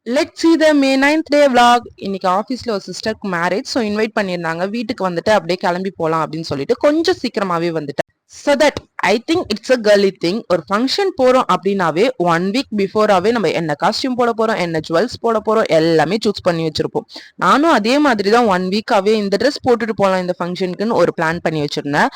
Let's see the May 9th day vlog. இன்னைக்கு ஆஃபீஸ்ல ஒரு சிஸ்டருக்கு மேரேஜ், ஸோ இன்வைட் பண்ணியிருந்தாங்க. வீட்டுக்கு வந்துட்டு அப்படியே கிளம்பி போகலாம் அப்படின்னு சொல்லிட்டு கொஞ்சம் சீக்கிரமாவே வந்துட்டேன். So that I think it's a girly thing. ஒரு ஃபங்க்ஷன் போறோம் அப்படின்னாவே 1 வீக் பிஃபோராவே நம்ம என்ன காஸ்டியூம் போட போறோம், என்ன ஜுவல்ஸ் போட போறோம் எல்லாமே சூஸ் பண்ணி வச்சிருப்போம். நானும் அதே மாதிரி தான் 1 வீக்காவே இந்த ட்ரெஸ் போட்டுட்டு போகலாம் இந்த ஃபங்க்ஷனுக்குன்னு ஒரு பிளான் பண்ணி வச்சிருந்தேன்.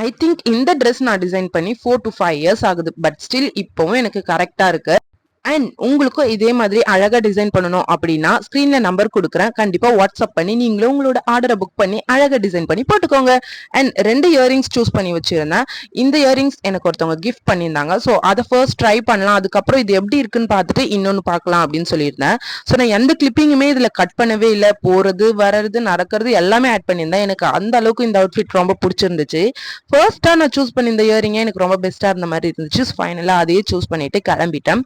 ஐ திங்க் இந்த ட்ரெஸ் நான் டிசைன் பண்ணி 4 to 5 years ஆகுது. பட் ஸ்டில் இப்பவும் எனக்கு கரெக்டா இருக்கு. அண்ட் உங்களுக்கும் இதே மாதிரி அழகா டிசைன் பண்ணணும் அப்படின்னா ஸ்கிரீன்ல நம்பர் கொடுக்குறேன். கண்டிப்பா வாட்ஸ்அப் பண்ணி நீங்களும் உங்களோட ஆர்டரை புக் பண்ணி அழகா டிசைன் பண்ணி போட்டுக்கோங்க. அண்ட் 2 இயரிங்ஸ் சூஸ் பண்ணி வச்சிருந்தேன். இந்த இயரிங்ஸ் எனக்கு ஒருத்தவங்க கிஃப்ட் பண்ணியிருந்தாங்க. ஸோ அதை ஃபர்ஸ்ட் ட்ரை பண்ணலாம், அதுக்கப்புறம் இது எப்படி இருக்குன்னு பார்த்துட்டு இன்னொன்னு பார்க்கலாம் அப்படின்னு சொல்லியிருந்தேன். ஸோ நான் எந்த கிளிப்பிங்குமே இதுல கட் பண்ணவே இல்லை. போறது வர்றது நடக்கிறது எல்லாமே ஆட் பண்ணியிருந்தேன். எனக்கு அந்த அளவுக்கு இந்த அவுட்ஃபிட் ரொம்ப பிடிச்சிருந்துச்சு. ஃபர்ஸ்டா நான் சூஸ் பண்ணி இந்த இயரிங்கே எனக்கு ரொம்ப பெஸ்டா இருந்த மாதிரி இருந்துச்சு. ஃபைனலா அதையே சூஸ் பண்ணிட்டு கிளம்பிட்டேன்.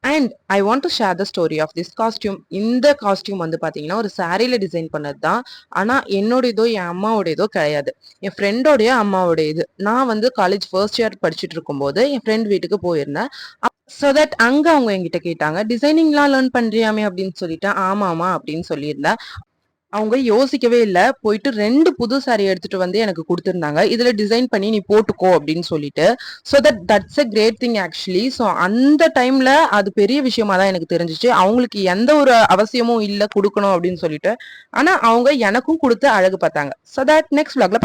And I want to share the story of this costume. இந்த காஸ்டியூம் வந்து பார்த்தீங்கன்னா ஒரு சாரியில் டிசைன் பண்ணது தான். ஆனால் என்னோடதோ என் அம்மாவோடையதோ கிடையாது, என் ஃப்ரெண்டோடைய அம்மாவோடைய இது. நான் வந்து காலேஜ் ஃபர்ஸ்ட் இயர் படிச்சுட்டு இருக்கும்போது என் ஃப்ரெண்ட் வீட்டுக்கு போயிருந்தேன். ஸோ தட் அங்கே அவங்க என்கிட்ட கேட்டாங்க, டிசைனிங்லாம் லேர்ன் பண்ணுறியாமே அப்படின்னு சொல்லிட்டு. ஆமாமா அப்படின்னு சொல்லியிருந்தேன். அவங்க யோசிக்கவே இல்ல. போயிட்டு 2 புது சாரி எடுத்துட்டு வந்து எனக்கு குடுத்திருந்தாங்க. இதுல டிசைன் பண்ணி நீ போட்டுக்கோ அப்படின்னு சொல்லிட்டு. So that's a great thing actually. So அந்த டைம்ல அது பெரிய விஷயமா தான் எனக்கு தெரிஞ்சுச்சு. அவங்களுக்கு எந்த ஒரு அவசியமும் இல்ல குடுக்கணும் அப்படின்னு சொல்லிட்டு. ஆனா அவங்க எனக்கும் குடுத்து அழகு பார்த்தாங்க. சோ தட் நெக்ஸ்ட் vlogல